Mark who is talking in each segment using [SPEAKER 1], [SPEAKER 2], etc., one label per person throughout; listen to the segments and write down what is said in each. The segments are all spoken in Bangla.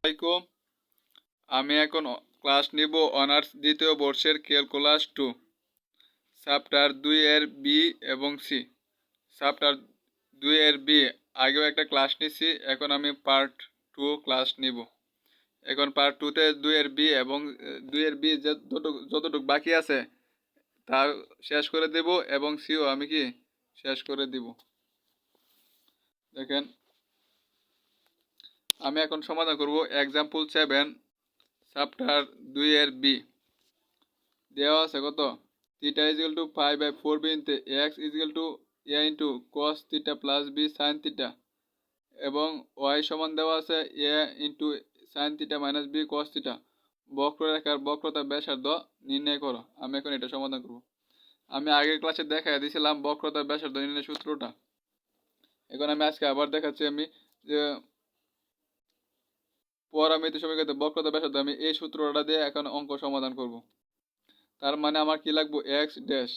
[SPEAKER 1] আসসালামাইকুম। আমি এখন ক্লাস নিব অনার্স দ্বিতীয় বর্ষের ক্যালকুলাস 2 চ্যাপ্টার 2 এর বি এবং সি। চ্যাপ্টার 2 এর বি আগেও একটা ক্লাস নিছি, এখন আমি পার্ট 2 ক্লাস নিব। এখন পার্ট 2তে 2 এর বি এবং 2 এর বি যতটুকু বাকি আছে তা শেষ করে দেব এবং সিও আমি কি শেষ করে দিব। দেখেন, আমি এখন সমাধান করব এক্সাম্পল 7 চ্যাপ্টার 2 এর বি। দেওয়া আছে কত? Theta is equal to pi by 4 বিনতে X is equal to A into cos theta plus B sine theta এবং ওয়াই সমান দেওয়া আছে A into sine theta minus B cos theta. বক্ররেখার বক্রতা ব্যাসার্ধ নির্ণয় করো। আমি এখন এটা সমাধান করব। আমি আগের ক্লাসে দেখাই দিয়েছিলাম বক্রতা ব্যাসার্ধ নির্ণয় সূত্রটা। এখন আমি আজকে আবার দেখাচ্ছি আমি যে পরামিতি সমীকরণে বক্রতা ব্যাসার্ধ আমি এই সূত্রটা দিয়ে এখন অঙ্ক সমাধান করব। তার মানে আমার কি লাগবে? X dash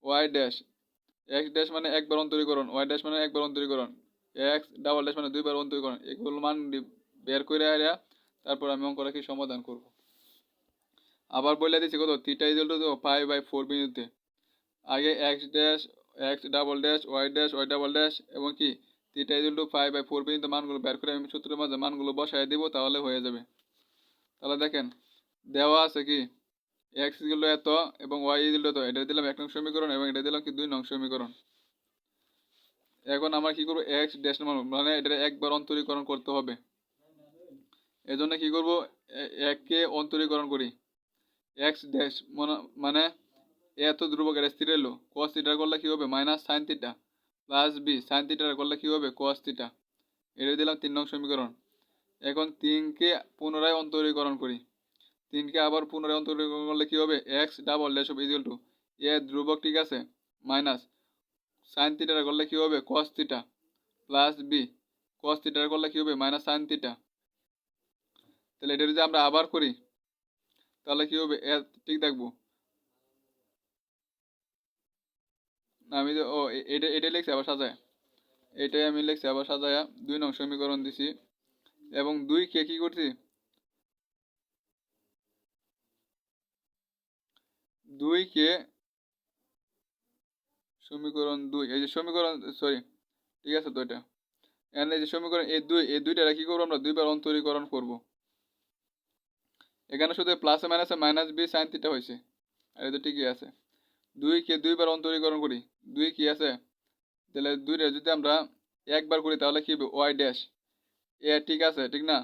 [SPEAKER 1] y dash. X dash মানে একবার অন্তরীকরণ, ওয়াই ড্যাশ মানে একবার অন্তরীকরণ, এক্স ডাবল ড্যাশ মানে দুইবার অন্তরীকরণ। এগুলো মান বের করে আইরা তারপর আমি অঙ্কটা কি সমাধান করব। আবার বলে দিচ্ছি কত? Theta is equal to pi by 4 বিন্দুতে আগে x dash x double dash y double dash এবং কি theta is equal to pi by 4 বিন্দুতে মানগুলো বের করে আমি সূত্রের মাঝে মানগুলো বসায় দিব, তাহলে হয়ে যাবে। তাহলে দেখেন, দেওয়া আছে কি এক্স ইজ ইকুয়াল টু এত এবং ওয়াই ইজ ইকুয়াল টু এত। এটা দিলাম 1 নং সমীকরণ এবং এটা দিলাম কি 2 নং সমীকরণ। এখন আমরা কি করব? এক্স ড্যাশ মানে এটা একবার অন্তরীকরণ করতে হবে। এজন্য কি করব? এককে অন্তরীকরণ করি। এক্স ড্যাশ মানে এত ধ্রুবক এটা স্থির এলো, cos থিটা করলে কি হবে? Minus sine theta plus B sine theta করলে কি হবে? cos theta. এটা দিলাম 3 নং সমীকরণ। এখন 3কে পুনরায় অন্তরীকরণ করি। 3কে আবার পুনরায় অন্তরীকরণ করলে কি হবে? এক্স ডাবল ড্যাশ হবে ইকুয়াল টু এ ধ্রুবক, ঠিক আছে, মাইনাস সাইন থিটা করলে কি হবে? cos theta plus b cos theta করলে কি হবে? Minus sine theta. তাহলে এটা যদি আমরা আবার করি তাহলে কি হবে? ঠিক থাকবো। আমি যে এটা লিখছি আবার সাজায়, এটাই আমি লিখছি আবার সাজায়া 2 নং সমীকরণ দিছি এবং 2কে কি করছি? 2কে সমীকরণ 2 এই যে সমীকরণ সরি ঠিক আছে তো এটা এই যে সমীকরণ এই দুইটা কি করবো? আমরা দুইবার অন্তরীকরণ করব। এখানে শুধু প্লাসে মাইনাসে মাইনাস বি সাইন থিটা হয়েছে, আর এটা ঠিকই আছে। 2কে দুইবার অন্তরীকরণ করি। 2 কি আছে? তাহলে 2টা যদি আমরা একবার করি তাহলে কি হবে? ওয়াই ড্যাশ এ, ঠিক আছে, ঠিক না?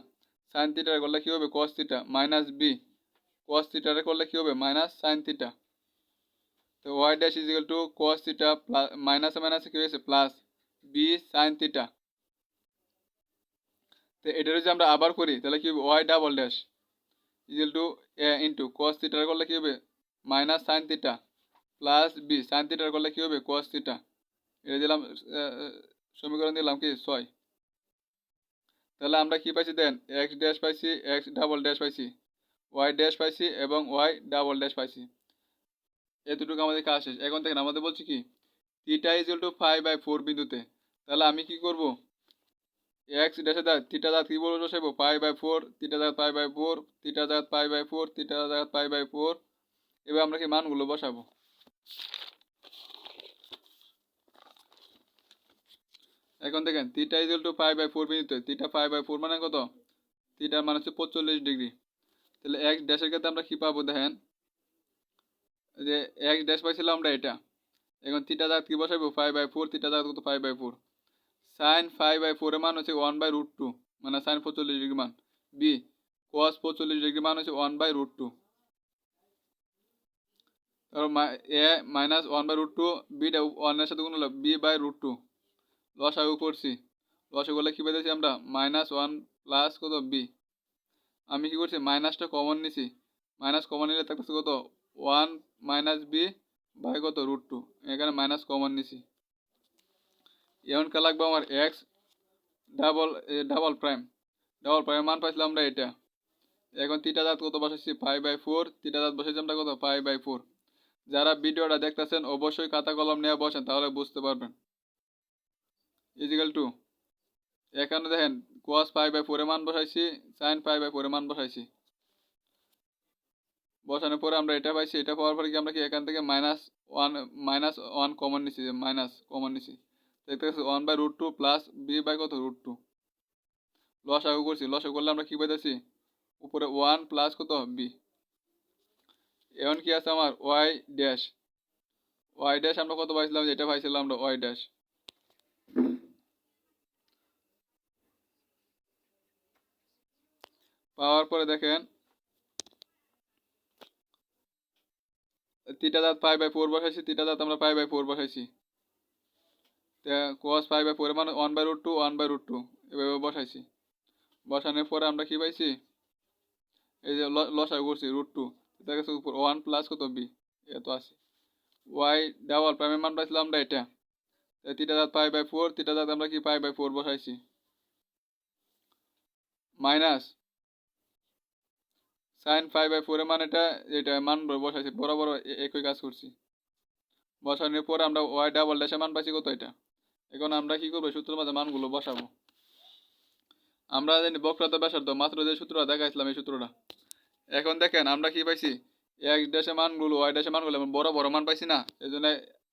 [SPEAKER 1] সাইন থিটা করলে কি হবে? Cos theta minus B cos theta করলে কি হবে? Minus sine theta. তো Y dash is equal to cos theta plus মাইনাসে মাইনাসে কি হয়েছে? Plus B sine theta. তো এটা যদি আমরা আবার করি তাহলে কি হবে? Y double dash equal to A into cos theta করলে কি হবে? Minus sine theta plus B sine theta করলে কি হবে? Cos theta. এটা দিলাম সমীকরণ দিলাম কি 6। তাহলে আমরা কি পাইছি দেন? এক্স ড্যাশ পাইছি, এক্স ডাবল ড্যাশ পাইছি, ওয়াই ড্যাশ পাইছি এবং ওয়াই ডাবল ড্যাশ পাইছি। এতটুকু আমাদের কাজ শেষ। এখন দেখেন আমাদের বলছি কি theta is equal to 5 by 4 বিন্দুতে। তাহলে আমি কি করব? এক্স ড্যাশে দা থিটা দা কি বলবো? বসাইবো 5 বাই 4 থিটা দা 5 বাই 4 থিটা দা 5 বাই 4 থিটা দা 5 বাই 4। এবার আমরা কি মানগুলো বসাবো। এখন দেখেন theta is equal to 5 by 4 বিন্দুতে থিটা 5 বাই 4 মানে কত? থিটার মান হচ্ছে 45 ডিগ্রি। তাহলে এক্স ড্যাশের ক্ষেত্রে আমরা কি পাবো? দেখেন যে এক্স ড্যাশ পাইছিলাম আমরা এটা। এখন থিটা দা কি বসাইবো? 5 বাই 4 থিটা দা কত? 5 বাই 4 সাইন 5 বাই 4 এর মান হচ্ছে 1 বাই রুট 2 মানে সাইন 45 ডিগ্রি মান। বি cos 45 ডিগ্রি মান হচ্ছে 1 বাই রুট 2। তারপর এ মাইনাস 1 বাই রুট 2 বিটা 1 এর সাথে গুণ হলো বি বাই রুট 2। লসাগু করছি, লসাগু করলে কি পেয়েছি আমরা? মাইনাস 1 প্লাস কত? বি। আমি কি করছি? মাইনাসটা কমন নিছি, মাইনাস কমন নিলে থাকতেছে কত? 1 মাইনাস বি বাই কত? রুট 2। এখানে মাইনাস কমন নিছি। এখন কে লাগবে আমার? X double double prime. Double prime মান পাইছিলাম আমরা এটা। এখন থিটা দাঁত কত বসাইছি? 5 বাই 4 থিটা দাঁত বসাইছি আমরা কত? 5 বাই 4। যারা ভিডিওটা দেখতেছেন অবশ্যই খাতা কলম নিয়ে বসেন, তাহলে বুঝতে পারবেন। ইজিক্যাল টু এখানে দেখেন cos পাই বাই 4 এর মান বসাইছি, sin পাই বাই 4 এর মান বসাইছি। বসানোর পরে আমরা এটা পাইছি, এটা পাওয়ার পরে কি আমরা কি এখান থেকে মাইনাস ওয়ান কমন নিছি, যে মাইনাস কমন নিছি, দেখতে পাচ্ছি 1/√2 প্লাস বি বাই কত √2। লসাগু করছি, লসাগু করলে আমরা কি পাইতেছি উপরে 1 প্লাস কত বি। এখন কি আছে আমার ওয়াই ড্যাশ, ওয়াই ড্যাশ আমরা কত পাইছিলাম, যেটা পাইছিলাম আমরা ওয়াই ড্যাশ। পাওয়ার পরে দেখেন থিটা দাঁত পাই বাই 4 বসাইছি, থিটা দাঁত আমরা পাই বাই 4 বসাইছি। cos পাই বাই 4 মানে 1/√2 1/√2 এভাবে বসাইছি। বসানোর পরে আমরা কি পাইছি, এই যে লসাগু করছি √2, দেখা গেছে উপর 1 প্লাস কত বি, এত আছে। ওয়াই ডাবল প্রাইমের মান পাইছিলাম আমরা এটা, থিটা দাঁত পাই বাই 4, থিটা দাঁত আমরা কি পাই বাই 4 বসাইছি, মাইনাস সাইন পাই বাই 4 এর মান এটা মান বসাইছি, বরাবর একই কাজ করছি। বসানোর পরে আমরা ওয়াই ডাবল ড্যাশের মান পাইছি কত এটা। এখন আমরা কি করবো, সূত্রের মাঝে মানগুলো বসাবো। আমরা জানি বক্রতা ব্যাসার্ধ মাত্র যে সূত্রটা দেখাইছিলাম এই সূত্রটা। এখন দেখেন আমরা কি পাইছি, এক্স ড্যাশের মানগুলো ওয়াই ড্যাশের মানগুলো বড় বড় মান পাইছি না, এই জন্য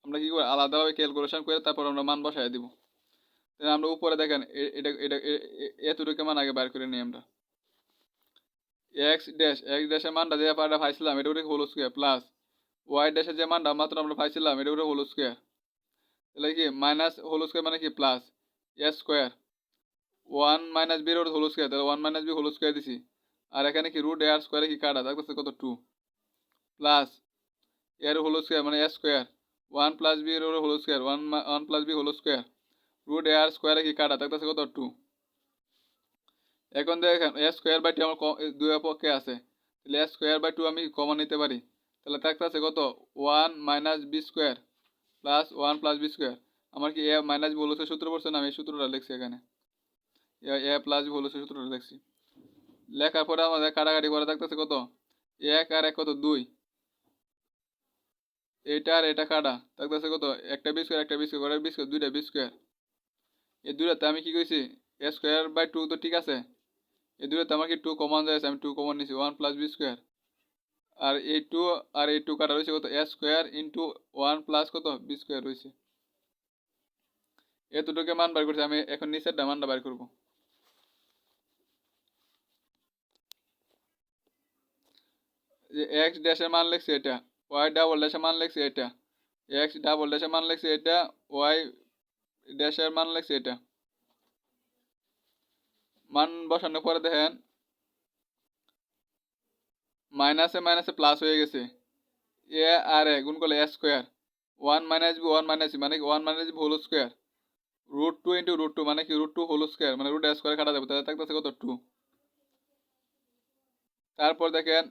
[SPEAKER 1] আমরা কি করবো আলাদাভাবে ক্যালকুলেশন করে তারপর আমরা মান বসাই দিব। আমরা উপরে দেখেন এটা এটা এতটুকু মান আগে বার করে নিই আমরা। এক্স ড্যাশের মানটা যে পাইছিলাম এটা উঠে হোল স্কোয়ার প্লাস ওয়াই ড্যাশের যে মানটা মাত্র আমরা পাইছিলাম এটা উঠে হোল স্কোয়ার, তাহলে কি মাইনাস হোল স্কোয়ার মানে কি plus a square, 1 minus B এর হোল স্কোয়ার, তাহলে 1 মাইনাস বি হোল স্কোয়ার দিছি। আর এখানে কি রুট এ আর স্কোয়ারে কি কাটা থাকতেছে কত 2 প্লাস এর হোল স্কোয়ার মানে এ স্কোয়ার, 1 প্লাস বি এর whole square 1 plus B whole square, root A আর স্কোয়ারে কি কাটা থাকতেছে কত 2। এখন দেখেন এ স্কোয়ার বাই 2 আমার দুই পক্ষে আছে, তাহলে এ স্কোয়ার বাই 2 আমি কমন নিতে পারি, তাহলে থাকতেছে কত 1 minus B square plus 1 plus B square. আমার কি a minus B whole square সূত্র পড়ছে না, আমি এই সূত্রটা লিখছি এখানে, a plus B whole square সূত্রটা লিখছি। লেখার পরে আমাদের কাটাকাটি করে থাকতেছে কত 1 আর 1 কত 2, এইটা আর এটা কাটা থাকতেছে কত একটা বি স্কোয়ার একটা বি স্কোয়ার করে বি স্কোয়ার দুইটা বি স্কোয়ার। এই দুইটাতে আমি কি কইছি এ স্কোয়ার বাই 2 তো ঠিক আছে, এই দুইটাতে আমার কি 2 কমন যাচ্ছে, আমি 2 কমন নিছি 1 প্লাস বি স্কোয়ার, আর এই 2 আর এই 2 কাটা রয়েছে কত এ স্কোয়ার ইন্টু 1 প্লাস কত বি স্কোয়ার রয়েছে। এতটুকু মান বার করছি, আমি এখন নিচের মানটা বার করবো। যে এক্স ড্যাশের মান লিখছে এটা, ওয়াই ডাবল ড্যাশের মান লিখছে এটা, এক্স ডাবল ড্যাশের মান লিখছে এটা, ওয়াই ড্যাশের মান লিখছে এটা। মান বসানোর পরে দেখেন মাইনাসে মাইনাসে প্লাস হয়ে গেছে, এ আর এ গুণ করলে A square, 1 minus B 1 minus B মানে কি 1 minus B whole square, √2 into √2 মানে কি √2 হোল স্কোয়ার মানে রুট এ স্কোয়ার কাটা যাবে, তাহলে থাকতেছে কত 2। তারপর দেখেন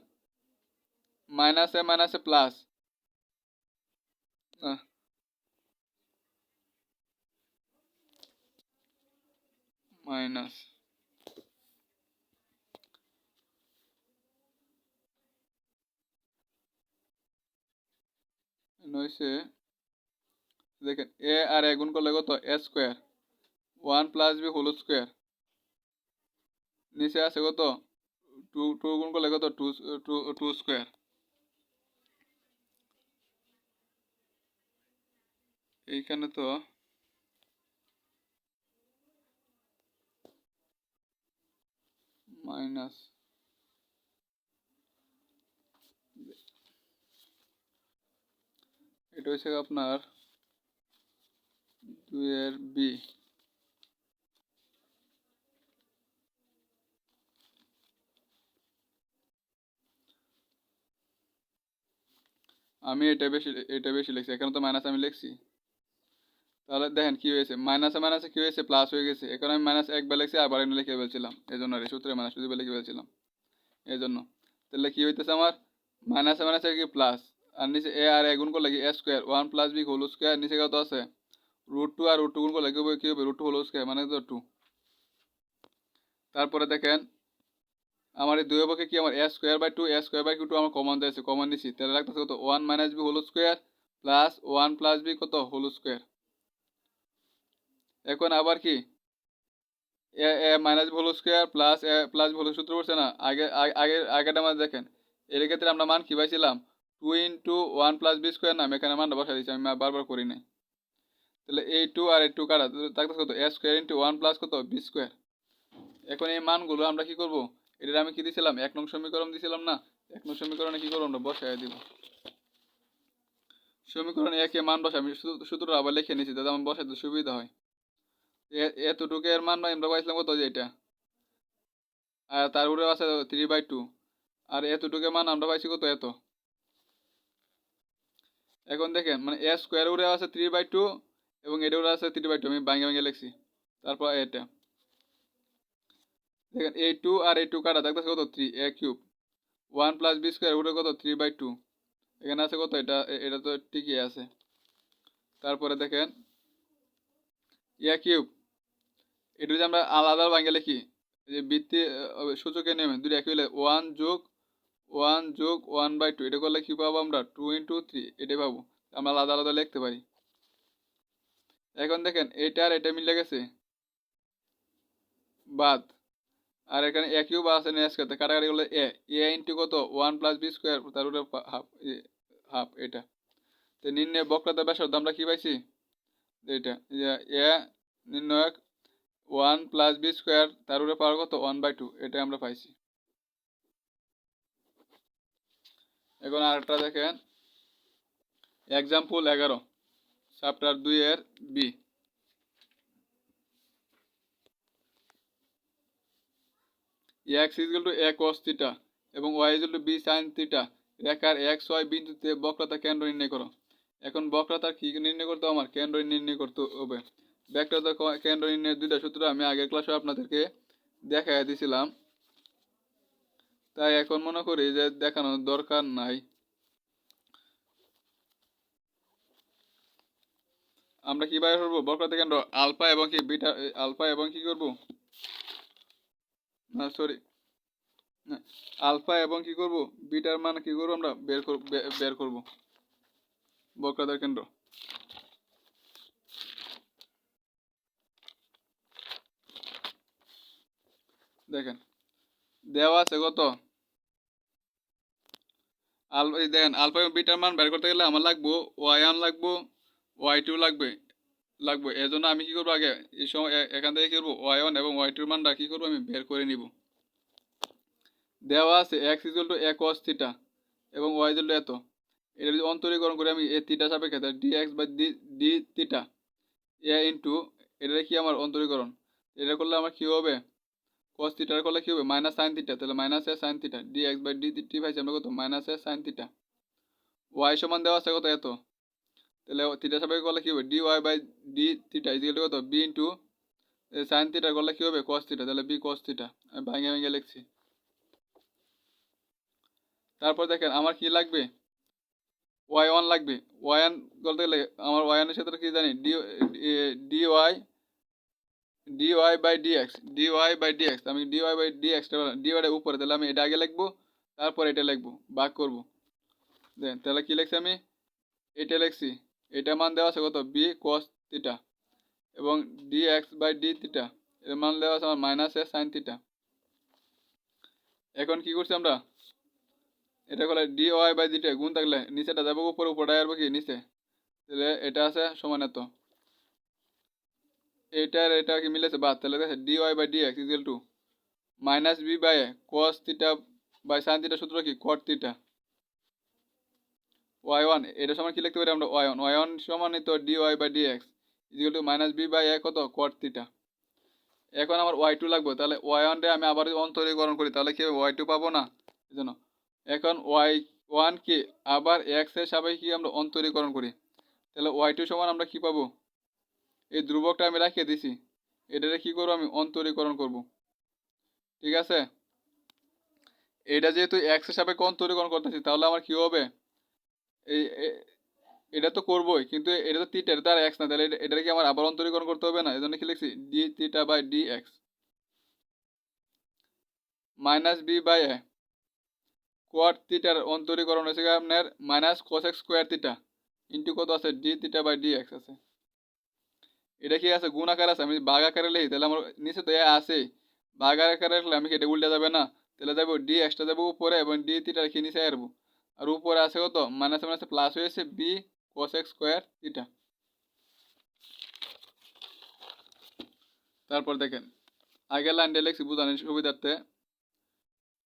[SPEAKER 1] মাইনাসে মাইনাসে প্লাস, মাইনাস হয়েছে, দেখেন এ আর এ গুণ করলে কত এ square, 1 plus B whole square, নিচে আছে কত 2 গুণ করলে কত 2 স্কোয়ার। এইখানে তো মাইনাস, এটা হচ্ছে আপনার 2 এর বি। আমি এটা বেশি লিখছি, এখানে তো মাইনাস আমি লিখছি। তাহলে দেখেন কি হয়েছে, মাইনাসে মাইনাসে কি হয়েছে প্লাস হয়ে গেছে, এখানে আমি মাইনাস একবার লিখছি আবার এনে লিখে ফেলছিলাম, এই জন্য সূত্রে মাইনাস দুইবার লিখে ফেলছিলাম এই জন্য। তাহলে কি হইতেছে আমার মাইনাসে মাইনাসে কি প্লাস, আর নিচে এ আর এ গুণ করলে কি A square 1 plus B whole square, নিচে কত আছে √2 আর √2 গুণ করলে কি হবে √2 হোল স্কোয়ার মানে তো 2। তারপরে দেখেন আমার এই দুই পক্ষে কি আমার A square by 2 A square by 2 আমার কমন দিয়েছে, কমন নিছি, তাহলে লাগতেছে কত 1 minus B whole square plus 1 plus B কত হোল স্কোয়ার। এখন আবার কি A A minus V whole square plus A plus V whole সূত্র পড়ছে না আগেটা মাঝে দেখেন এর ক্ষেত্রে আমরা মান কি পাইছিলাম 2 × 1 + b² নাম এখানে মানটা বসাই দিচ্ছি আমি বারবার করি নাই তাহলে এই 2 আর এই 2 কাটা থাকতেছে কত a² × 1 + কত b²। এখন এই মানগুলো আমরা কি করব এটা আমি কি দিছিলাম 1 নং সমীকরণ দিছিলাম না 1 নং সমীকরণে কি করব আমরা বসাই দিব সমীকরণ 1 এ মান বসাই আমি সূত্রটা আবার লিখে নিয়েছি যাতে আমার বসাইতে সুবিধা হয় এতটুকু এর মান আমরা পাইছিলাম কত যে এটা আর তার উপরে আছে 3/2 আর এতটুকু মান আমরা পাইছি কত এত। এখন দেখেন মানে a স্কোয়ার উপরে আছে 3/2 এবং এটা উপরে আছে 3/2 আমি ভাঙে ভাঙে লিখছি তারপর এটা দেখেন এই 2 আর এই 2 কাটা থাকতেছে কত 3 a³ 1 + b² উপরে কত 3/2 এখানে আছে কত এটা এটা তো ঠিকই আছে। তারপরে দেখেন a³ এটা যদি আমরা আলাদা ভাঙে লিখি যে বৃত্তি সূচকের নিয়মে দুটো একই হলে 1+1+1/2 এটা করলে কি পাবো আমরা 2 × 3 এটাই পাবো আমরা আলাদা আলাদা লিখতে পারি। এখন দেখেন এটা আর এটা মিলে গেছে বাদ আর এখানে a³ আছে না স্কয়ার কাটাকাটি করলে a * কত 1 + b² তার উপরে হাফ এটা তো নির্ণয় বক্রতা ব্যাসার্ধ আমরা কি পাইছি এটা a নির্ণয় 1 + b² তার উপরে পাওয়ার কত 1/2 এটা আমরা পাইছি। এখন আরেকটা দেখেন एग्जाम्पल 11 চ্যাপ্টার 2 এর বি x = a cos θ এবং y = b sin θ রেখার x y বিন্দুতে বক্রতা কেন্দ্র নির্ণয় করো। এখন বক্রতার কি নির্ণয় করতে আমার কেন্দ্র নির্ণয় করতে হবে। বক্রতা কেন্দ্র নির্ণয়ের দুইটা সূত্র আমি আগের ক্লাসে আপনাদেরকে দেখাই দিয়েছিলাম তাই এখন মনে করি যে দেখানোর দরকার নাই। আমরা কি বাইর করব বক্রতা কেন্দ্র আলফা এবং কি বিটা আলফা এবং কি করব না সরি আলফা এবং কি করব বিটার মান কি করব আমরা বের করব বক্রতার কেন্দ্র। দেখেন দেওয়া আছে কত দেখেন আলফা এবং বিটার মান বের করতে গেলে আমার লাগবো y1 লাগবো y2 লাগবে এজন্য আমি কি করব আগে এই সময় এখান থেকে কি করব y1 এবং y2 এর মানটা কি করব আমি বের করে নিব। দেওয়া আছে x = a cos θ এবং y এত এটা যদি অন্তরীকরণ করে আমি এ থিটা সাপেক্ষে dx/d θ a ইনটু এটা কি আমার অন্তরীকরণ এটা করলে আমার কি হবে cos θ করলে কি হবে -sin θ তাহলে -a sin θ dx/dt পাইছি আমরা কত -a sin θ y সমান দেওয়া আছে কত এত তাহলে থিটা সাপেক্ষে করলে কি হবে dy/d θ কত b ইনটু sin θ করলে কি হবে cos θ তাহলে b cos θ আমি ভাঙে ভাঙে লিখছি। তারপর দেখেন আমার কি লাগবে y1 লাগবে y1 করতে গেলে আমার y1 এর সাথে কি জানি dy/dx আমি dy/dx dy এর উপরে তাহলে আমি এটা আগে লিখবো তারপর এটা লিখবো ভাগ করব দেন তাহলে কি লিখছি আমি এটা লিখছি এটা মান দেওয়া আছে কত b cos θ এবং dx/d θ এর মান দেওয়া আছে আমার -a sin θ। এখন কি করছি আমরা এটা করলে dy/dt গুণ থাকলে নিচেটা যাবো উপরে উপরটা আসবে কি নিচে তাহলে এটা আছে সমান এত এইটার এটা কি মিলেছে বাদ তাহলে দেখে dy/dx = -b/a cos θ sin θ সূত্র কি cot θ y1 এটা সমান কি লিখতে পারি আমরা y1 সমান তো dy/dx = -b/a কত cot θ। এখন আমার y2 লাগবে তাহলে y1 রে আমি আবার অন্তরীকরণ করি তাহলে কি y2 পাবো না এজন্য এখন y1 কে আবার x এর সাপেক্ষে আমরা অন্তরীকরণ করি তাহলে y2 সমান আমরা কি পাবো এই ধ্রুবকটা আমি রাখিয়ে দিছি এটারে কি করব আমি অন্তরীকরণ করব ঠিক আছে। এটা যেহেতু x এর সাপেক্ষে অন্তরীকরণ করতেছি তাহলে আমার কি হবে এই এটা তো করবোই কিন্তু এটা তো থিটা এটা আর x না তাহলে এটারে কি আমার আবার অন্তরীকরণ করতে হবে না এজন্য কি লিখছি dθ/dx -b/a cot θ এর অন্তরীকরণ হচ্ছে আপনার -cos x² θ ইনটু কত আছে dθ/dx আছে এটা কি আছে গুণ আকার আছে, আমি ভাগ আকারে লিখি তাহলে আমার নিচে তো এ আছে, ভাগ আকারে লিখলে আমি কি এটা উল্টে যাবে না, তাহলে যাবো ডি এক্সট্রা যাবো উপরে এবং ডি থিটা কি নিচে আসবো। আর উপরে আছে কত মাইনাস মাইনাসে প্লাস হয়েছে b cos x square theta. তারপর দেখেন আগের লাইনটা লিখছি বুঝানোর সুবিধার্থে,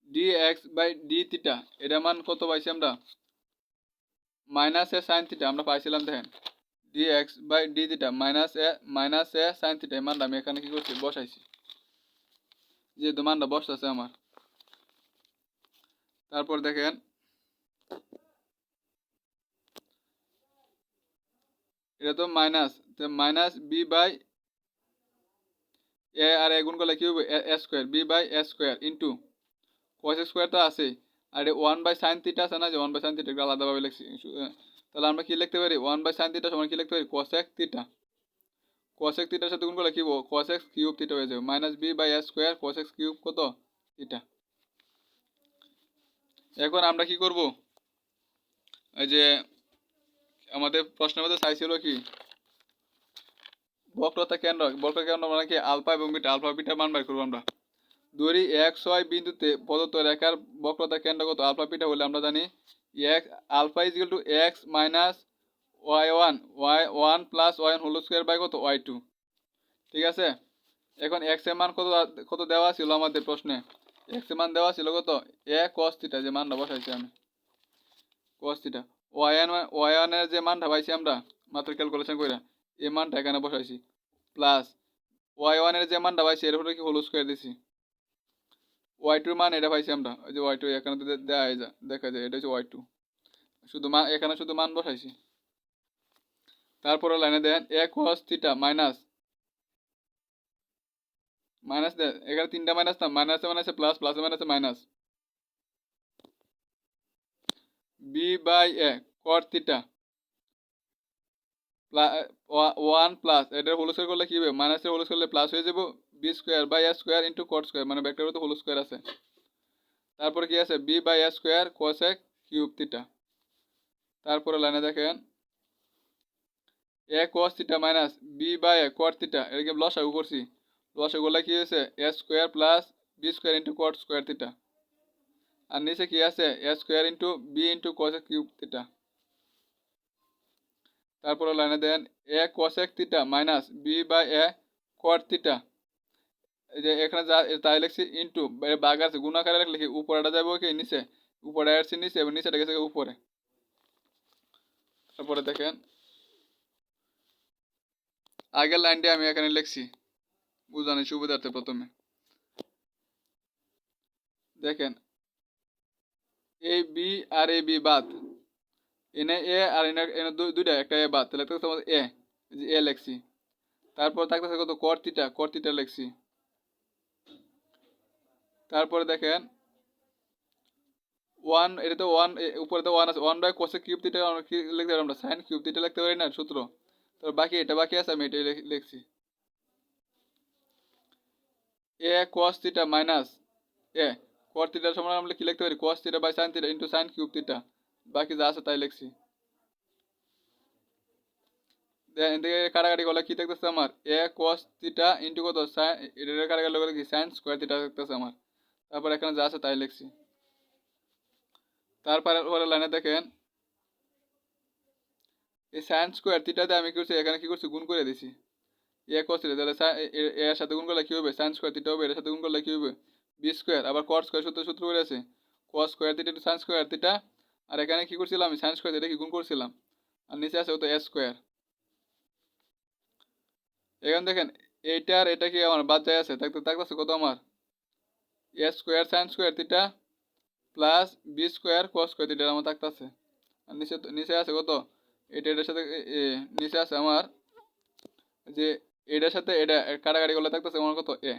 [SPEAKER 1] d x by d theta এটা মান কত পাইছি আমরা, মাইনাস এ সাইন থিটা আমরা পাইছিলাম। দেখেন d x by d theta minus a sine theta এই মানটা আমি এখানে কি করছি বসাইছি, যেহেতু মানটা বসতেছে আমার। তারপর দেখেন এটা তো মাইনাস বি বাই এ আর এ গুণ করলে কি হবে A square B by A square into cos square তো আছে, আর ওয়ান বাই সাইন থিটা আছে না, যে ওয়ান বাই সাইন থিটা আলাদাভাবে লিখছি। তাহলে আমরা কি লিখতে পারি ওয়ান বাই সাইন থিটা সমান কি লিখতে পারি কোসেক থিটা, কোসেক থিটার সাথে গুণ করলে কি হবে কোসেক কিউব থিটা হয়ে যাবে, minus B by A square cosec cube কত থিটা। এখন আমরা কি করব, এই যে আমাদের প্রশ্নের মধ্যে চাইছিল কি বক্রতা কেন্দ্র মানে কি আলফা এবং বিটা, আলফা বিটার মান বের করবো আমরা। ধরি এক্স ওয়াই বিন্দুতে প্রদত্ত রেখার বক্রতা কেন্দ্র কত আলফা বিটা হলে আমরা জানি x alpha is equal to x minus y one plus y whole square by কত ওয়াই টু। ঠিক আছে, এখন এক্স এর মান কত কত দেওয়া ছিল আমাদের প্রশ্নে, এক্স এর মান দেওয়া ছিল কত এ কস থিটা, যে মানটা বসাইছি আমি কস থিটা। ওয়াই ওয়ান এর যে মানটা পাইছি আমরা মাত্র ক্যালকুলেশন করে এই মানটা এখানে বসাইছি, প্লাস ওয়াই ওয়ান এর যে মানটা পাইছি এর উপরে কি হোল স্কোয়ার দিছি, ওয়াই টুর মান এটা পাইছি আমরা, ওই যে ওয়াই টু এখানে তো দেখা যায় এটা হচ্ছে ওয়াই টু, শুধু মান এখানে শুধু মান বসাইছি। তারপরে লাইনে দেন A cos theta minus minus দেন এখানে তিনটা মাইনাস না, মাইনাসে মাইনাসে প্লাস প্লাসে মাইনাসে minus B by A cot theta one plus এটার হোল স্কোয়ার করলে কি হবে মাইনাসের হোল স্কোয়ার করলে প্লাস হয়ে যাবো B square by A square into cot square, মানে ভেক্টরের তো হোল স্কোয়ার আছে। তারপরে কি আছে B by A square cosec cube theta. তারপরে লাইনে দেখেন A cos theta minus B by A cot theta, এটাকে লসাগু করছি, লসাগু করলে কি হয়েছে A square plus B square into cot square theta, আর নিচে কি আছে A square into B into cosec cube theta. তারপরে লাইনে দেন a cosec theta minus B by A cot theta, এই যে এখানে যা তাই লিখছি ইন্টু বাঘ আছে গুণাকারে লিখলে কি উপরেটা যাবে কি নিচে, উপরে আসছে নিচে এবং নিচেটা গেছে উপরে। তারপরে দেখেন আগের লাইনটি আমি এখানে লিখছি বুঝানোর সুবিধার্থে। প্রথমে দেখেন এই বি আর এ বি বাদ, এনে এ আর এনে এনে দুইটা একটা এ বাদ, তাহলে তোমার এ এ লিখছি। তারপর থাকতেছে কত কট থিটা লিখছি। তারপরে দেখেন ওয়ান, এটা তো ওয়ান উপরে তো ওয়ান আছে, one by cosec cube theta কি লিখতে পারি আমরা সাইন কিউব থিটা লিখতে পারি না সূত্র। তো বাকি এটা বাকি আছে আমি এটাই লিখছি এ কস থিটা মাইনাস এ কট থিটার সমান আমরা কি লিখতে পারি cos theta by sine theta into sine cube theta, বাকি যা আছে তাই লিখছি। এদিকে কাটাকাটি করলে কি থাকতেছে আমার এ কস থিটা ইন্টু কত সাইন, এটা কাটাকাটি করলে কি সাইন স্কোয়ার থিটা থাকতেছে আমার। তারপর এখানে যা আছে তাই লিখছি। তারপরে লাইনে দেখেন এই সাইন স্কোয়ার থিটাতে আমি কি করছি এখানে কি করছি গুণ করে দিছি এ কস থিটা, তাহলে এর সাথে গুণ করলে কি হবে সাইন স্কোয়ার থিটা হবে, এর সাথে গুণ করলে কি হবে বি স্কোয়ার, আবার কট স্কোয়ার সূত্র করে আছে cos square theta to sine square theta, আর এখানে কি করছিলাম আমি সাইন স্কোয়ার থিটা কি গুণ করছিলাম, আর নিচে আছে কত এ স্কোয়ার। এখানে দেখেন এইটার এটা কি আমার বাদ যায় আছে থাকতেছে কত আমার A square sine square theta plus B square cos square theta আমার থাকতেছে, আর নিচে আছে কত এটার সাথে নিচে আছে আমার যে এটার সাথে এটা কাটাকাটি করলে থাকতেছে আমার কত এ।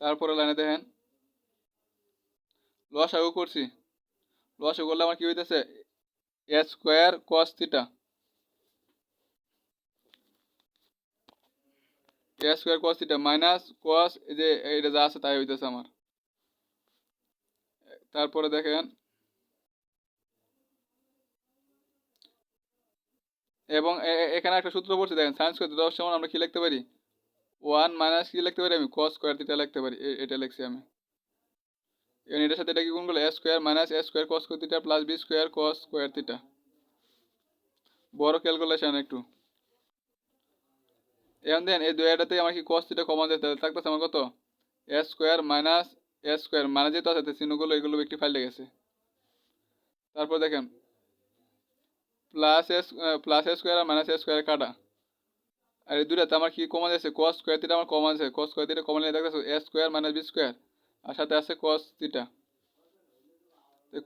[SPEAKER 1] তারপরে লাইনে দেখেন লসাগু করছি, লসাগু করলে আমার কি হইতেছে A square cos theta, A square cos theta minus cos এই যে এটা যা আছে তাই হইতেছে আমার। তারপরে দেখেন এবং এখানে একটা সূত্র পড়ছে দেখেন সাইন স্কোয়ার থিটা সমান আমরা কি লিখতে পারি 1 মাইনাস কি লিখতে পারি আমি কস স্কোয়ার থিটা লিখতে পারি এটা লিখছি আমি এবং এটার সাথে এটা কি গুণ করলে a square minus a square cos theta plus b square cos square theta বড় ক্যালকুলেশন একটু এখন দেন এই দুইটাতে আমার কি কস থিটা কমন যেতে থাকতেছে আমার কত a square minus a square মানে যেহেতু আছে চিহ্নগুলো এগুলো একটি ফাইল গেছে তারপর দেখেন প্লাস এ স্কোয়ার আর মাইনাস এ স্কোয়ার কাটা আর এই দুটাতে আমার কি কমন যাচ্ছে কস স্কোয়ার থিটা আমার কমন আছে কস স্কোয়ার থিটা কমন নিয়ে দেখতেছো a square minus B square আর সাথে আছে কস থিটা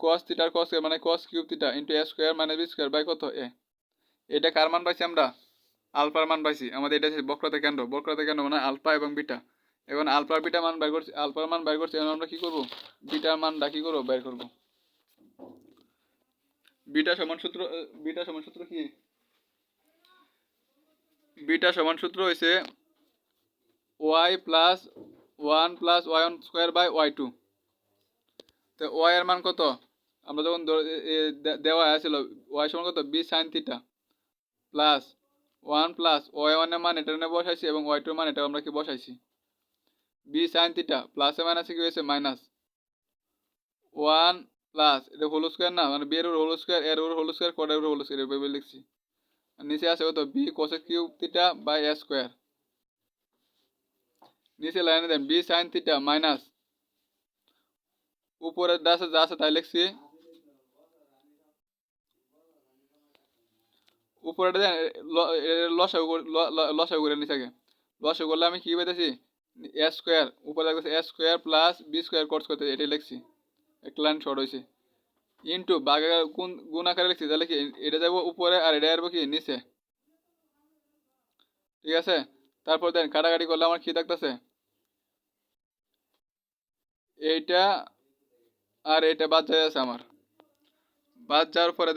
[SPEAKER 1] কস থিটার কস মানে cos cube theta into a square minus B square by কত এ এটা কার মান পাইছি আমরা আলফার মান পাইছি আমাদের এটা বক্রতা কেন্দ্র মানে আলফা এবং বিটা এখন আলফা বিটা মান বের করছি আলফার মান বের করছি এখন আমরা কি করব বিটার মানটা কি করব বের করব বিটা সমান সূত্র কি বিটা সমান সূত্র হইছে y plus 1 plus y1 square by y2 তো y এর মান কত আমরা যখন দেওয়া আছিল y সমান কত b sin theta plus 1 plus y1 এর মান এটা নিয়ে বসাইছি এবং y2 এর মান এটা আমরা কি বসাইছি b sin থিটা প্লাস এ মাইনাসে কি হয়েছে মাইনাস 1 প্লাস এটা হোল স্কয়ার না মানে b এর হোল স্কয়ার এর হোল স্কয়ার কট এর হোল স্কয়ার এভাবে লিখছি আর নিচে আছে কত b cos cube theta by a square নিচে লাইনে দেন b sin থিটা মাইনাস উপরে যা আছে তাই লিখছি উপরে দেন লসাগু করে নিচে আগে লসাগু করলে আমি কি পেতেছি a স্কয়ার উপরে লাগতেছে a square plus b square cos করতে এটাই লিখছি একটা লাইন শর্ট হয়েছে ইন্টু বাঘে গুণ আকারে লিখছি তাহলে কি এটা যাবো উপরে আর এটা আসবো কি নিচে ঠিক আছে তারপর দেন কাটাকাটি করলে আমার কি থাকতেছে এইটা আর এটা বাদ যায় আছে আমার বাদ যাওয়ার পরে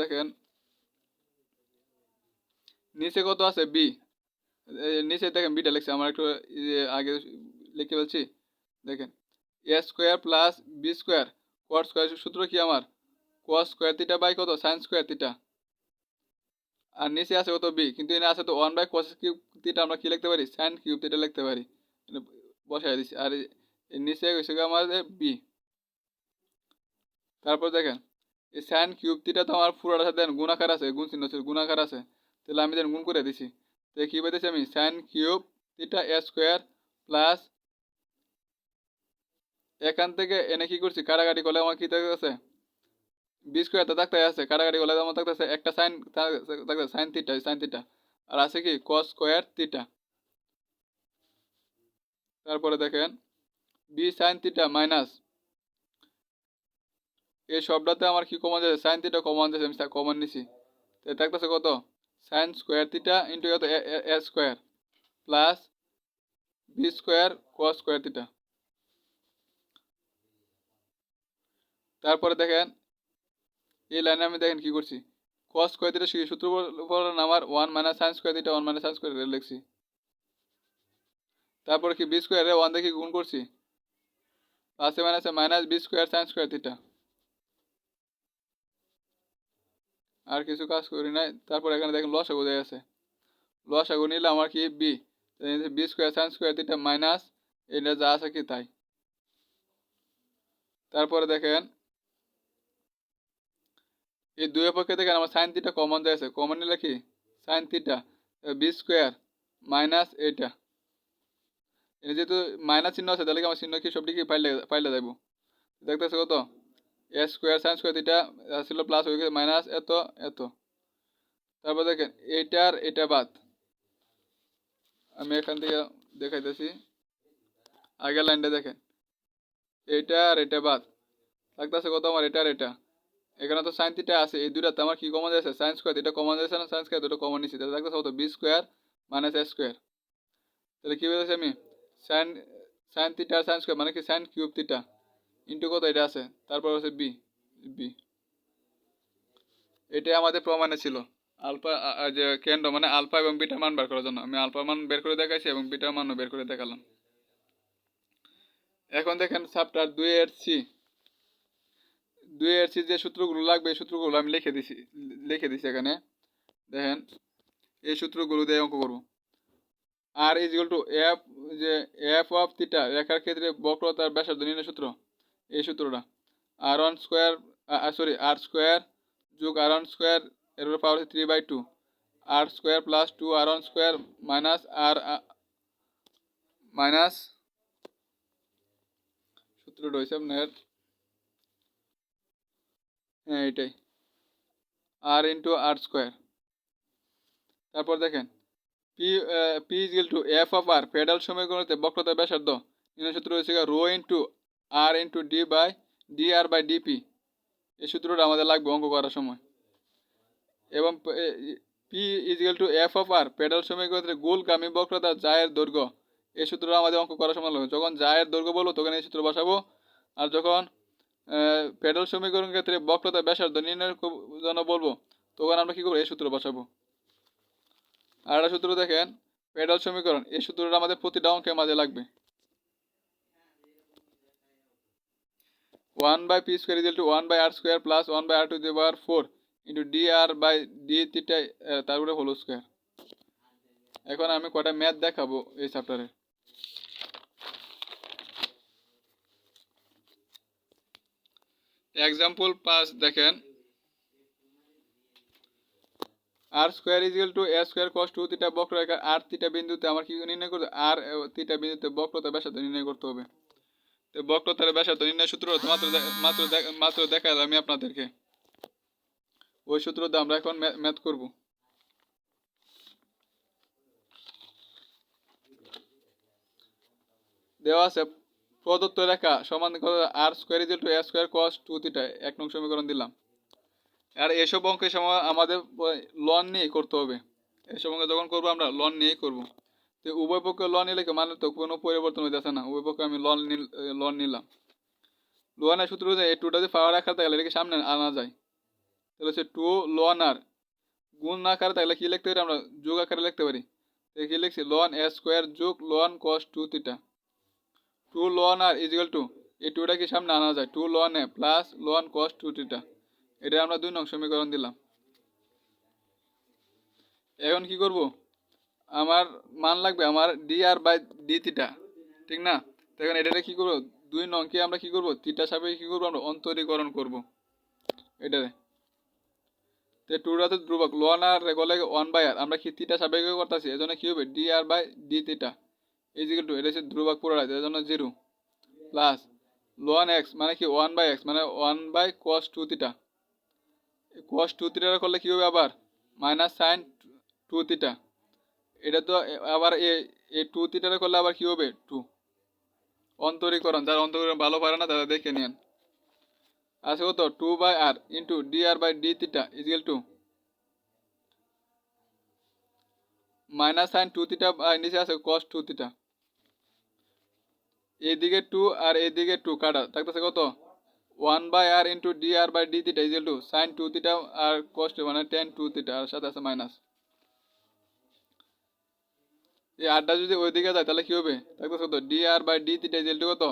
[SPEAKER 1] দেখেন নিচে কত আছে বি নিচে দেখেন বিটা লিখছি আমার একটু আগে লিখে বলছি দেখেন A square plus B square cot square সূত্র কি আমার কস স্কোয়ার থিটা বাই কত সাইন স্কোয়ার থিটা আর নিচে আছে কত বি কিন্তু এখানে আছে তো 1 বাই কস কিউব থিটা আমরা কি লিখতে পারি সাইন কিউব থিটা লিখতে পারি বসাই দিচ্ছি আর নিচে হয়েছে আমাদের বি তারপর দেখেন এই সাইন কিউব থিটা তো আমার পুরোটার সাথে গুণাকার আছে গুণ চিহ্ন গুণাকার আছে তাহলে আমি গুণ করে দিছি তো কি পেতেছি আমি sign cube theta A square plus এখান থেকে এনে কি করছি কাটাকাটি করলে আমার কি থাকতেছে বি স্কোয়ার তো থাকতে আছে কাটাকাটি করলে আমার থাকতেছে একটা সাইন থাকতেছে সাইন থিটা আর আছে কি কস স্কোয়ার থিটা তারপরে দেখেন বি সাইন থিটা মাইনাস এই সবটাতে আমার কি কমন যাচ্ছে সাইন থিটা কমন যাচ্ছে আমি কমন নিছি তো থাকতেছে কত সাইন স্কোয়ার থিটা ইন্টু কত এ square plus B square cos square theta তারপরে দেখেন এই লাইনে আমি দেখেন কি করছি কস স্কোয়ার থিটা সূত্র আমার 1 minus sine square theta 1 minus sine square লিখছি তারপরে কি বি স্কোয়ারে 1 দেখে গুণ করছি প্লাসে মাইনাসে minus B square sine square theta আর কিছু কাজ করি নাই তারপর এখানে দেখেন লসাগু দেয়া আছে লসাগু নিলে আমার কি b b square sine square theta minus এটা যা আছে কি তাই তারপরে দেখেন এই দুই পক্ষে দেখেন আমার সাইন থিটা কমন যাচ্ছে কমন নিলে কি sine theta b square minus এইটা এটা যেহেতু মাইনাস চিহ্ন আছে তাহলে আমার চিহ্ন কি সবটি কি পাইলে যাবো দেখতেছে কত এ স্কোয়ার সাইন স্কোয়ার থিটা ছিল প্লাস হয়ে গেছে মাইনাস এত এত তারপর দেখেন এইটার এটা বাদ আমি এখান থেকে দেখাইতেছি আগের লাইনটা দেখেন এইটা আর এটা বাদ লাগতেছে কত আমার এটা আর এটা এখানে তো সাইন থিটা আছে এই দুটাতে আমার কি কমন যাচ্ছে সাইন স্কোয়ার এটা কমন যাচ্ছে না সাইন স্কোয়ার দুটো কমন নিচ্ছি তাহলে লাগতেছে কত b square minus a square তাহলে কি বলতেছি আমি sine sine theta sine square মানে কি সাইন কিউব থিটা ইন্টু কত এটা আছে তারপর হচ্ছে বি বি এটাই আমাদের প্রমাণে ছিল আলফা যে কেন্দ্র মানে আলফা এবং বিটার মান বের করার জন্য আমি আলফার মান বের করে দেখাইছি এবং বিটার মানও বের করে দেখালাম এখন দেখেন চ্যাপ্টার 2 এর সি 2 এর যে সূত্রগুলো লাগবে এই সূত্রগুলো আমি লিখে দিছি এখানে দেখেন এই সূত্রগুলো দিয়ে অঙ্ক করব আর ইজ ইকুয়াল টু এফ যে এফ অফ থিটা রেখার ক্ষেত্রে বক্রতার ব্যাসার্ধ নির্ণয় সূত্র এই সূত্রটা আর ওয়ান স্কোয়ার আর স্কোয়ার যোগ আর ওয়ান স্কোয়ার এর পাওয়ার 3/2 আর স্কোয়ার প্লাস 2 আর ওয়ান স্কোয়ার মাইনাস আর মাইনাস সূত্রটা হয়েছে আপনার হ্যাঁ এটাই আর ইন্টু আর স্কোয়ার তারপর দেখেন P is equal to F of R pedal সমীকরণতে বক্রতার ব্যাসার্ধ নির্ণয় সূত্র হচ্ছে rho into R into D R by DP এই সূত্রটা আমাদের লাগবে অঙ্ক করার সময় এবং P is equal to F of R pedal সমীকরণে গোলগামী বক্রতার জায়ের দৈর্ঘ্য এই সূত্রটা আমাদের অঙ্ক করার সময় লাগবে যখন জায়ের দৈর্ঘ্য বলবো তখন এই সূত্র বসাবো আর যখন পেডাল সমীকরণ ক্ষেত্রে বক্রতার ব্যাসার্ধ নির্ণয়ের জন্য বলবো তখন আমরা কী করবো এই সূত্র বসাবো আর একটা সূত্র দেখেন পেডাল সমীকরণ এই সূত্রটা আমাদের প্রতিটা অঙ্কের মাঝে লাগবে 1/p² is equal to 1/r² plus 1/r to the power 4 into dr by d theta তারপরে হোল স্কয়ার। এখন আমি কয়টা ম্যাথ দেখাবো এই চ্যাপ্টারে। এক্সাম্পল 5 দেখেন r square is equal to a square cos 2 theta বক্ররেখা r থিটা বিন্দুতে আমার কি নির্ণয় করতে r থিটা বিন্দুতে বক্রতা ব্যাসার্ধ নির্ণয় করতে হবে। তো বক্রতার ব্যাসার্ধ নির্ণয় সূত্র মাত্র দেখালাম আমি আপনাদেরকে, ওই সূত্র দিয়ে আমরা এখন ম্যাথ করব। দেওয়া আছে প্রদত্ত রেখা সমান R square equal to A square cos 2 থিটা 1 নং সমীকরণ দিলাম। আর এসব অঙ্কের সময় আমাদের লন নিয়ে করতে হবে। এসব অঙ্ক যখন করবো আমরা লন নিয়েই করব। তো উভয় পক্ষে লন নিলে মানে তো কোনো পরিবর্তন হইতেছে না, উভয় পক্ষে আমি লন নিলাম। লনের সূত্র এই টুটা যদি পাওয়ার আকারে থাকলে এটাকে সামনে আনা যায়, তাহলে হচ্ছে 2 লন আর গুণ আকারে থাকলে কি লিখতে পারি আমরা যোগ আকারে লিখতে পারি। কি লিখছি লন এ স্কোয়ার যোগ ln cos 2 theta 2 ln r is equal to এই টুটা কি সামনে আনা যায় 2 ln a plus ln cos 2 theta, এটা আমরা 2 নং সমীকরণ দিলাম। এখন কি করব, আমার মান লাগবে আমার d R by d theta, ঠিক না? এখন এটাকে কি করব 2 নংকে আমরা কি করব থিটা সাপেক্ষে কি করব আমরা অন্তরীকরণ করব এটারে। তো টুটা তো ধ্রুবক লন আর গলে 1/r আমরা কি থিটা সাপেক্ষে করতেছি, এজন্য কি হবে d R by d theta is equal to এটা হচ্ছে ধ্রুবক পুরোটা এজন্য 0 প্লাস লন এক্স মানে কি 1/x মানে 1/cos 2 থিটা cos 2 থিটা করলে কি হবে আবার মাইনাস সাইন 2 থিটা, এটা তো আবার এই 2 থিটা করলে আবার কি হবে 2 অন্তরীকরণ, যারা অন্তরীকরণ ভালো পারে না তারা দেখে নেন। আছে কত 2/r into D R by d theta is equal to minus sine 2 theta নিচে আছে cos 2 থিটা, এইদিকে 2 আর এইদিকে 2 কাটা থাকতেছে কত 1/r into D R by d theta is equal to sine 2 theta আর cos 2 মানে tan 2 থিটা আর সাথে আছে মাইনাস। এই আরটা যদি ওইদিকে যায় তাহলে কি হবে থাকতেছে কত D R by d theta is equal to কত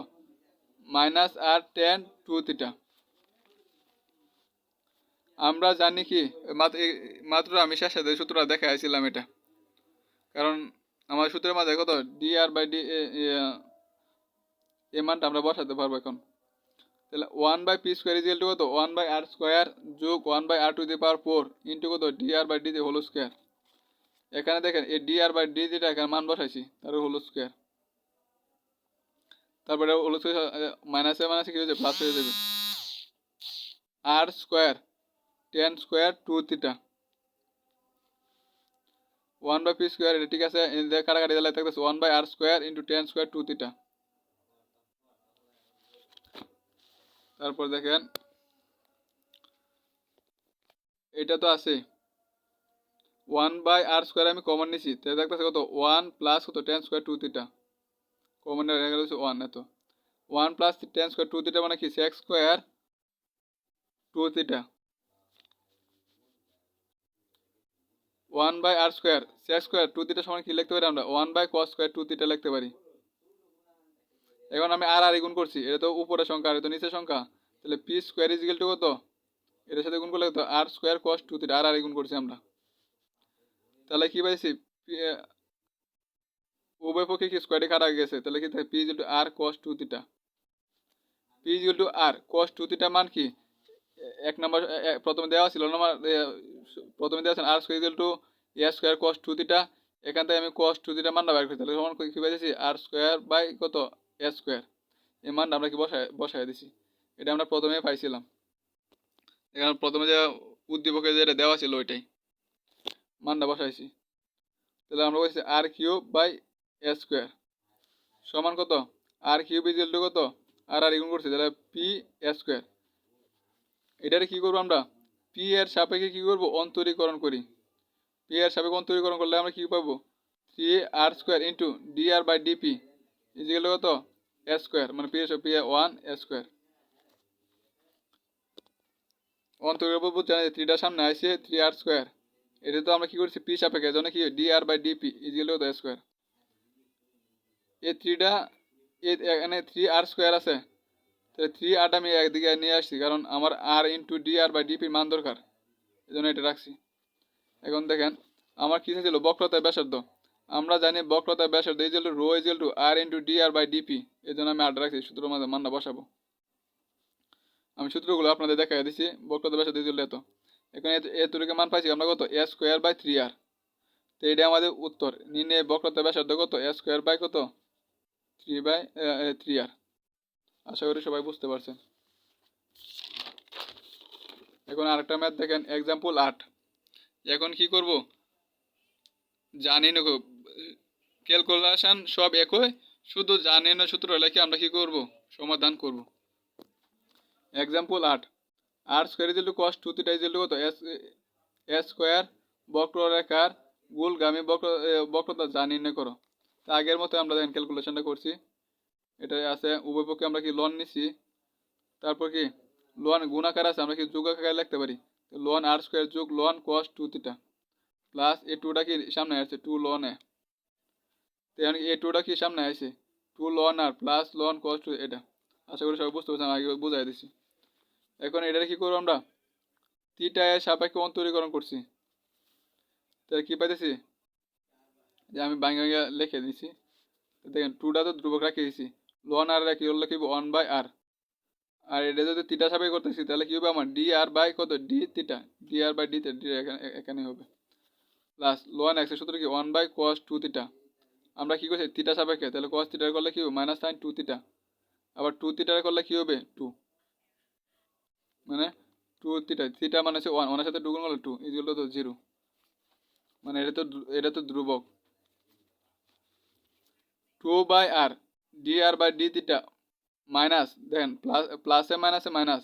[SPEAKER 1] মাইনাস আর tan 2 থিটা। আমরা জানি কি মাত্র আমি শেষে সূত্রটা দেখাইছিলাম এটা, কারণ আমার সূত্রের মাঝে কত ডি আর বাই ডি এই মানটা আমরা বসাতে পারবো এখন। তাহলে 1/p² ইজ ইকুয়াল টু কত 1/r² যোগ 1/r to the power 4 into কত D R by D whole square. এখানে দেখেন এই ডি আর বাই ডি যেটা এখানে মান বসাইছি তার হোল স্কয়ার, তারপরে হোল স্কয়ার মাইনাসে মাইনাসে কি হয়ে যাবে প্লাস হয়ে যাবে R square tan square 2 theta 1/p² এটা ঠিক আছে, কাটাকাটি দিলে থাকতেছে 1/r² into tan square 2 theta. তারপর দেখেন এটা তো আছে 1/r² আমি কমন নিছি তাহলে থাকতেছে কত 1 প্লাস কত tan স্কয়ার 2 থিটা কমন রেখে গেছে 1, এত 1 প্লাস tan স্কয়ার 2 থিটা মানে কি sec square 2 theta 1/r² sec square 2 theta সমান কি লিখতে পারি আমরা 1/cos স্কয়ার 2 থিটা লিখতে পারি। এখন আমি আর গুণ করছি, এটা তো উপরের সংখ্যা আর এটা নিচের সংখ্যা, তাহলে P square is equal to কত, এটার সাথে গুণ করলে কত, আর স্কোয়ার কস 2 থিটা, আর গুণ করছি আমরা। তাহলে কি পাইছি, উভয় পক্ষে কি স্কোয়ারে কাটা গেছে, তাহলে কি থাকে p is equal to R cos 2 theta. P is equal to R cos 2 theta মান কি, এক নম্বর প্রথমে দেওয়া ছিল না, প্রথমে দেওয়া ছিল R square equal to A square cos 2 theta. এখান থেকে আমি কস 2 থিটা মানটা বের করি, তাহলে সমান কি পাইছি আর স্কোয়ার বাই কত এ স্কোয়ার। এই মানটা আমরা কি বসায় দিছি, এটা আমরা প্রথমে পাইছিলাম। এখানে প্রথমে যে উদ্দীপকে যেটা দেওয়া ছিল ওইটাই মানটা বসাইছি। তাহলে আমরা বলছি আর কিউব বাই এ স্কোয়ার সমান কত, আর কিউব ইজ ইকুয়াল টু কত, আর গুণ করছি, তাহলে পি এ স্কোয়ার। এটারে কি করবো আমরা, পি এর সাপেক্ষে কি করব, অন্তরীকরণ করি। পি এর সাপেক্ষে অন্তরীকরণ করলে আমরা কি পাবো, 3r square into D R by dp is equal to কত এ স্কোয়ার, মানে পি এর 1 এ স্কোয়ার। অন্তরীকরণ বুঝতে জানি 3টার সামনে আসছে 3r স্কোয়ার, এটা তো আমরা কি করছি পি সাপেক্ষে, জন্য কি D R by dp is equal to A square. এই 3টা এখানে 3r স্কোয়ার আছে, তাহলে 3r আমি একদিকে নিয়ে আসছি, কারণ আমার আর ইন্টু ডি আর বাই ডিপির মান দরকার, এই জন্য এটা রাখছি। এখন দেখেন আমার কি ছিল, বক্রতার ব্যাসার্ধ। আমরা জানি বক্রতার ব্যাসার্ধ is equal to rho is equal to r into D R by DP, এই জন্য আমি আর রাখছি, সূত্রের মধ্যে মানটা বসাবো। আমি সূত্রগুলো আপনাদের দেখাই দিচ্ছি। বক্রতার ব্যাসার্ধ ইজ ইকুয়াল টু এত, এখানে এতটুকু মান পাইছি আমরা কত, এ স্কোয়ার বাই 3r। তো এটা আমাদের উত্তর, নির্ণয় বক্রতার ব্যাসার্ধ কত, এ স্কোয়ার বাই কত 3r। আশা করি সবাই বুঝতে পারছেন। এখন আরেকটা ম্যাথ দেখেন, এক্সাম্পল 8। এখন কি করব, জানি না, ক্যালকুলেশন সব একই, শুধু জানি না সূত্র লিখে আমরা কি করব, সমাধান করব। Example 8, r square is equal to cos 2 theta is equal to কত, এ স্কোয়ার বক্ররেখার গোলগামী বক্রতা যা নির্ণয় করো। তা আগের মতো আমরা দেখেন ক্যালকুলেশনটা করছি, এটা আছে উভয় পক্ষে আমরা কি লন নিছি, তারপর কি লন গুণাকার আছে, আমরা কি যোগাকারে লিখতে পারি, লন আর স্কোয়ার যোগ লন কস 2 থিটা প্লাস এই 2টা কি সামনে আসছে 2 লন এ, এই 2টা কি সামনে আসছে 2 লন আর প্লাস লন কস 2, এটা আশা করি সবাই বুঝতে পারছেন, আগে বুঝাই দিছি। এখন এটা কি করবো আমরা, থিটা এর সাপেক্ষে অন্তরীকরণ করছি, তাহলে কি পাইতেছি, যে আমি ভাঙা লিখে দিছি। দেখেন 2টা তো ধ্রুবক রাখি দিছি, লন আর কি হলো, লিখব 1 বাই আর। আর এটা যদি থিটা সাপেক্ষে করতেছি তাহলে কি হবে আমার ডি আর বাই কত d theta, d R by d theta এখানে হবে, প্লাস লন এক্স এর সূত্র কি 1 বাই কস 2 থিটা। আমরা কি করছি থিটা সাপেক্ষে, তাহলে কস থিটার করলে কি হবে মাইনাস সাইন 2 থিটা, আবার 2 থিটার করলে কি হবে 2, মানে 2 থিটা, থিটা মানে হচ্ছে 1, 1 এর সাথে 2 গুণ করলে 2 ইজ ইকুয়াল টু 0, মানে এটা তো ধ্রুবক। 2 by r d R by d theta minus, দেখেন প্লাসে মাইনাসে মাইনাস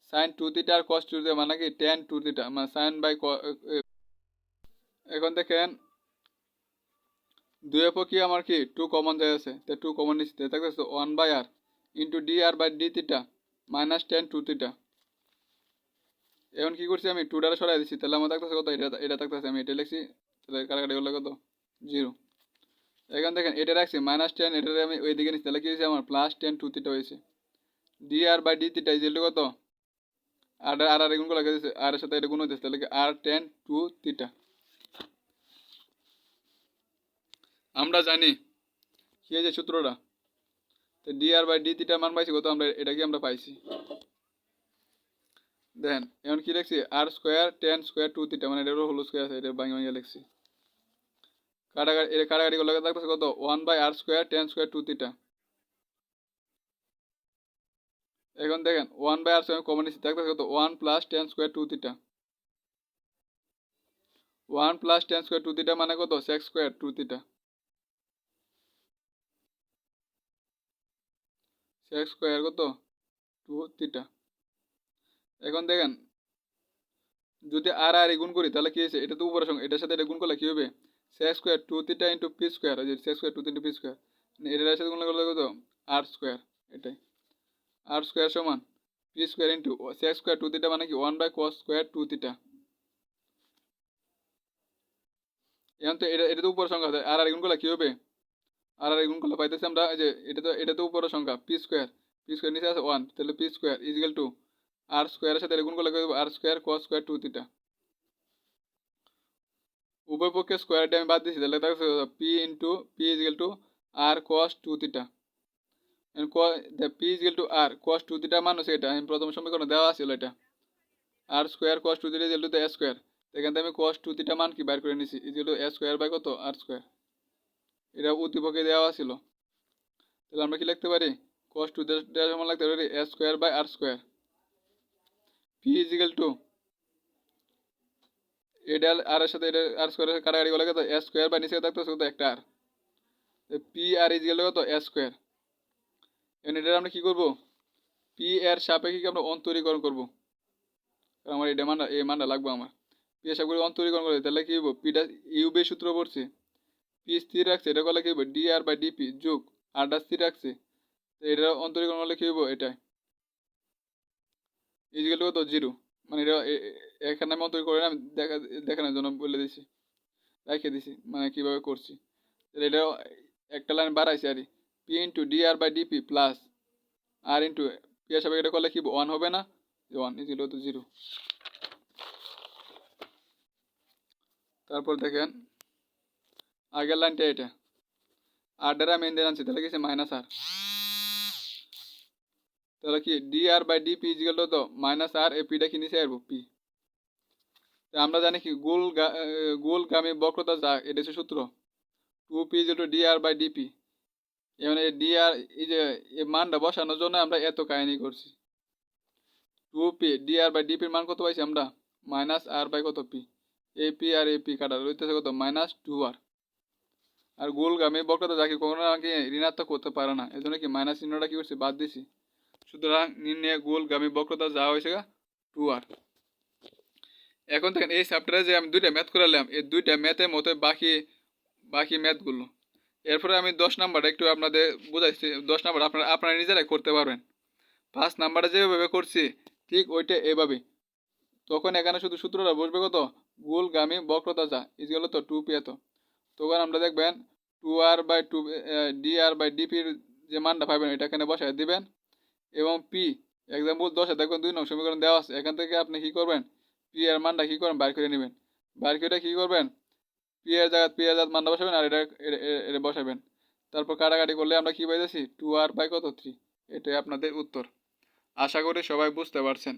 [SPEAKER 1] সাইন 2 থিটা আর কস 2 থিটা, মানে কি টেন 2 থিটা, মানে সাইন বাই। এখন দেখেন দুই পক্ষে আমার কি 2 কমন যায় আছে, তো 2 কমন নিচ্ছে, থাকবে 1 by r into D R by d theta minus tan 2 theta. এখন কি করছি আমি 2টারে সরাই দিচ্ছি, তাহলে আমার থাকতেছে কত, এটা থাকতেছে, আমি এটা লিখছি, তাহলে কাটাকাটি করলে কত 0। এখন দেখেন এটা রাখছি মাইনাস 10, এটা আমি ওই দিকে নিচ্ছি, তাহলে কি হয়েছে আমার প্লাস 10 2 থিটা হয়েছে। D R by d theta is কত, আর আর আর গুণ করে দিয়েছে, আর এর সাথে এটা গুণ হইতেছে, তাহলে কি আর 10 2 থিটা। আমরা জানি কি হয়েছে সূত্রটা, তো d R by d theta মান পাইছি কত, আমরা এটা কি আমরা পাইছি। দেখেন এখন কি লিখছি, আর স্কোয়ার 10 স্কোয়ার 2 থিটা, মানে এটা হলো স্কোয়ার আছে, এটা ভাঙে ভাঙে লিখছি, কাটাকাটি করলে থাকতেছে কত 1 by R square 10 square 2 theta. এখন দেখেন 1 বাই আর স্কোয়ার কমন নিচ্ছি, থাকতেছে কত 1 প্লাস 10 স্কোয়ার 2 থিটা, 1 প্লাস 10 স্কোয়ার 2 থিটা মানে কত sex square 2 theta, sex square কত 2 থিটা। এখন দেখেন যদি আর আর গুণ করি তাহলে কি হয়েছে, এটা তো উপরের সঙ্গে, এটার সাথে এটা গুণ করলে কি হবে sec square 2 theta into P square, যে sec square 2 theta P square, এটার সাথে গুণ করলে কত আর স্কোয়ার, এটাই আর স্কোয়ার সমান P square into sec square 2 theta, মানে কি 1 বাই কস স্কোয়ার 2 থিটা। এখন তো এটা তো উপরের সংখ্যা, আর আর গুণ করলে কি হবে, আর আর গুণ করলে পাইতেছি আমরা যে এটা তো উপরের সংখ্যা পি স্কোয়ার নিচে আছে 1, তাহলে P square is equal to R স্কোয়ারের সাথে এটা গুণ করলে R square cos square 2 theta. উভয় পক্ষে স্কোয়ারটা আমি বাদ দিয়েছি, তাহলে থাকছে P into P is equal to R cos 2 theta. P is equal to R cos 2 theta মান হচ্ছে এটা, আমি প্রথম সমীকরণ দেওয়া ছিল এটা। R square cos 2 theta is equal to A square. এখান থেকে আমি কস 2 থিটা মান কি বের করে নিছি, is equal to A square by কত আর স্কোয়ার। এটা উদ্দীপকে দেওয়া ছিল। তাহলে আমরা কি লিখতে পারি, কস 2 থিটা সমান লিখতে পারি A square by R square. P is equal to এটা আর এর সাথে এটা আর স্কোয়ারের কাটাকাটি করলে কত এ স্কোয়ার বাই নিচে থাকতো শুধু একটা R. P R is equal to কত এ স্কোয়ার। এখন এটা আমরা কি করব, পি এর সাপেক্ষে আমরা অন্তরীকরণ করব, কারণ আমার এটা মানটা এই মানটা লাগবে আমার। পি এর সাপেক্ষে অন্তরীকরণ করে তাহলে কি হবো, পিটা ইউবে সূত্র পড়ছে, পি স্থির রাখছে, এটা করলে কি হবো ডি আর বাই ডিপি যোগ আরটা স্থির রাখছে, তো এটা অন্তরীকরণ করলে কি হবো এটা ইজিক্যাল টু কত 0। মানে এটা এখানে আমি অন্তরীকরণ করে আমি দেখানোর জন্য বলে দিছি, রেখে দিছি মানে কিভাবে করছি। তাহলে এটা একটা লাইন বাড়াইছে আর P into D R by DP plus R into P এর সাপেক্ষে এটা করলে কি 1 হবে না, 1 ইজিক্যাল টু 0। তারপর দেখেন আগের লাইনটা এটা, আর দ্বারা মেন দিয়ে আনছি, তাহলে কি মাইনাস আর, তাহলে কি D R by DP is equal to minus R, এই পিটা কি নিচে আসবো পি। আমরা জানি কি গোলগামী বক্রতা যা, এটা হচ্ছে সূত্র 2p is equal to d R by dp. এখানে ডি আর এই যে এই মানটা বসানোর জন্য আমরা এত কাহিনী করছি। 2p ডি আর বাই ডিপির মান কত পাইছি আমরা, মাইনাস আর বাই কত পি। এই পি আর এই পি কাটা রইতেছে কত মাইনাস 2r। আর গোলগামী বক্রতা যাকে কখনো আমাকে ঋণাত্মক করতে পারে না, এই জন্য কি মাইনাস চিহ্নটা কি করছি বাদ দিছি। সুতরাং নির্ণয় গোলগামী বক্রতা যা হয়েছে 2r। এখন দেখেন এই চ্যাপ্টারে যে আমি দুইটা ম্যাথ করালাম, এই দুইটা ম্যাথের মতো বাকি ম্যাথগুলো, এরপরে আমি 10 নাম্বারটা একটু আপনাদের বুঝাইছি। 10 নাম্বার আপনারা নিজেরাই করতে পারবেন। 5 নাম্বারে যেভাবে করছি ঠিক ওইটা এভাবে। তখন এখানে শুধু সূত্রটা বসবে কত, গোলগামী বক্রতা যা ইজগুলো তো 2p এত। তখন আমরা দেখবেন 2r by 2 D R by ডিপির যে মানটা পাবেন এটা এখানে বসায় দিবেন, এবং পি এক্সাম্পল 10-এ দেখবেন 2 নং সমীকরণ দেওয়া আছে, এখান থেকে আপনি কি করবেন, পি এর মানটা কি করবেন বাইর করে নেবেন। বাইর করে কি করবেন, পি এর জায়গা মানটা বসাবেন আর এটা বসাবেন। তারপর কাটাকাটি করলে আমরা কি পাইতেছি 2r বাই কত 3। এটাই আপনাদের উত্তর। আশা করি সবাই বুঝতে পারছেন।